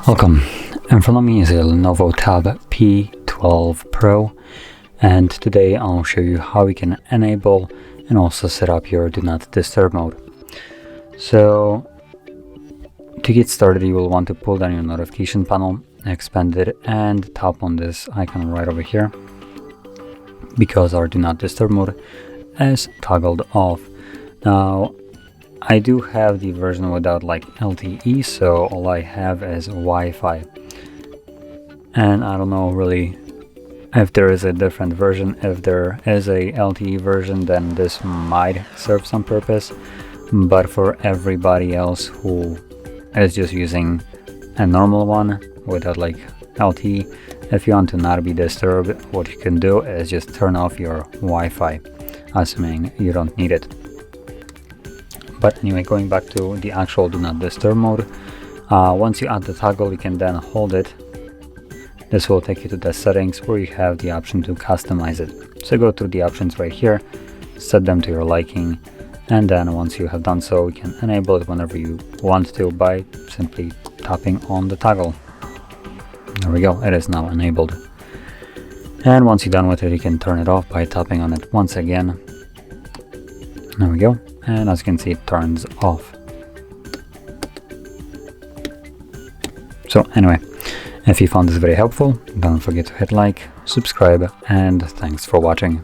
Welcome. In front of me is a Lenovo Tab P12 Pro, and today I'll show you how you can enable and also set up your Do Not Disturb mode. So to get started, you will want to pull down your notification panel, expand it, and tap on this icon right over here, because our Do Not Disturb mode is toggled off. Now I do have the version without like LTE, so all I have is Wi-Fi, and I don't know really if there is a different version. If there is a LTE version, then this might serve some purpose, but for everybody else who is just using a normal one without like LTE, if you want to not be disturbed, what you can do is just turn off your Wi-Fi, assuming you don't need it. But anyway, going back to the actual Do Not Disturb mode, once you add the toggle, you can then hold it. This will take you to the settings where you have the option to customize it. So go to the options right here, set them to your liking, and then once you have done so, you can enable it whenever you want to by simply tapping on the toggle. There we go, it is now enabled. And once you're done with it, you can turn it off by tapping on it once again. There we go. And as you can see, it turns off. So anyway, if you found this very helpful, don't forget to hit like, subscribe, and thanks for watching.